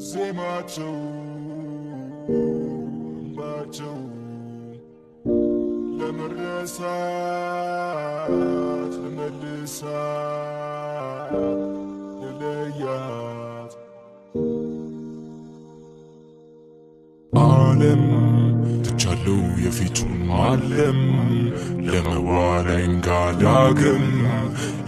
ዜማቸው ባቸው ለመረሳት ለመልሳት ለለያት ዓለም ትቻለው የፊቱን ዓለም ለመዋል አይንጋዳግም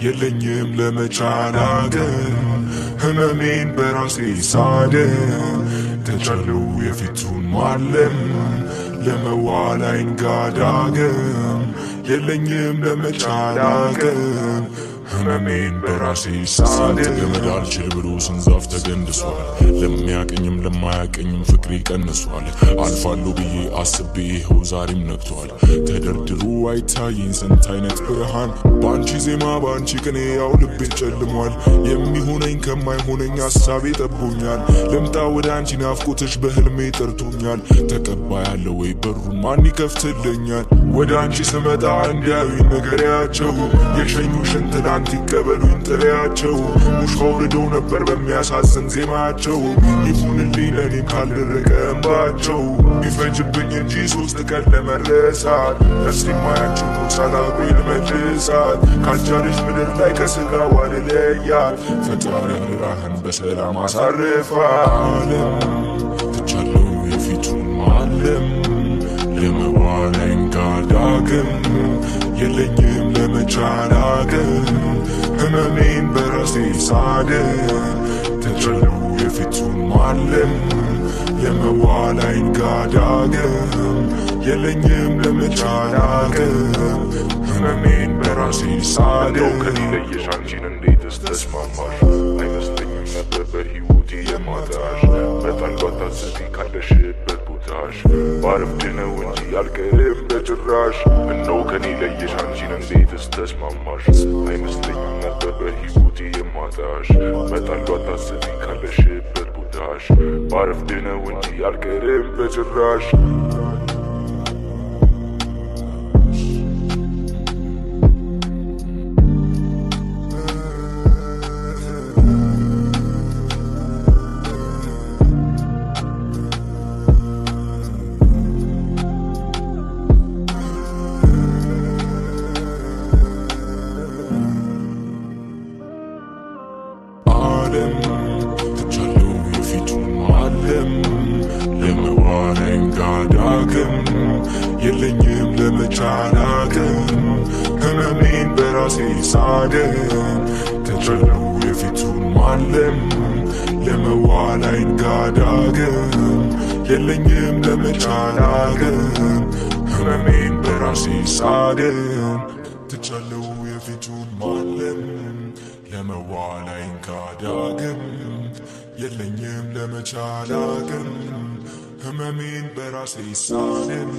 የለኝም ለመቻላገም ህመሜን በራሴ ሳደም ትቻለው የፊቱን ዓለም ለመዋል አይንጋዳግም የለኝም ለመቻላገም ህመሜን በራሴ ሳደም ገመድ አልችል ብሎ ስንዛፍ ተገንድሷል ለሚያቀኝም ለማያቀኝም ፍቅሬ ቀንሷል አልፋለሁ ብዬ አስቤ ይኸው ዛሬም ነግቷል ተደርድሮ አይታየኝ ስንት አይነት ብርሃን ባንቺ ዜማ ባንቺ ቅኔ ያው ልቤ ጨልሟል የሚሆነኝ ከማይሆነኝ ሐሳቤ ጠቦኛል ልምጣ ወደ አንቺ ናፍቆትሽ በህልሜ ጠርቶኛል ተቀባያለሁ ወይ በሩን ማን ይከፍትልኛል ወደ አንቺ ስመጣ እንዲያዩኝ ንገሪያቸው የሸኙሽን ትናንት ይቀበሉኝ ጥሪያቸው ሙሽ አውርደው ነበር በሚያሳዝን ዜማቸው ይሁንልኝ ለኔም ካልደረቀ እንባቸው ቢፈጅብኝ እንጂ 3 ቀን ለመረሳት እስቲ ማያቸው ነው ሳላቆይ ልመልሳት ካልቻለች ምድር ላይ ከስጋዋ ልለያት ፈጣሪ ራህን በሰላም አሳርፋት ዓለም ትቻለው የፊቱን ዓለም ለመዋል አይንጋዳግም የለኝም ለመቻላገም ህመሜን በራሴ ሳደም ትቻለው የፊቱን ዓለም ለመዋል አይንጋዳግም የለኝም ለመቻላገም ህመሜን በራሴ ሳደም ከኔ ለየሽ አንቺን እንዴትስ ተስማማሽ አይመስለኝም ነበር በህይወቴ የማጣሽ በጣልኳት አስቢ ካለሽበት ቦታሽ ባረፍድ ነው እንጂ አልቀርም በጭራሽ እንደው ከኔ ለየሽ አንቺን እንዴትስ ተስማማሽ አይመስለኝም ነበር በህይወቴ የማጣሽ በጣልኳት አስቢ ካለሽበት ቦታሽ ባረፍድ ነው እንጂ አልቀርም በጭራሽ ትቻለው የፊቱን ዓለም ለመዋል አይንጋዳግም የለኝም ለመቻላገም ህመሜን በራሴ ሳደም ትቻለው የፊቱን ዓለም ለመዋል አይንጋዳግም የለኝም ለመቻላገም ህመሜን በራሴ ሳደም ትቻለው የፊቱን ዓለም ለመዋል አይንጋዳግም የለኝም ለመቻላገም ህመሜን በራሴ ሳደም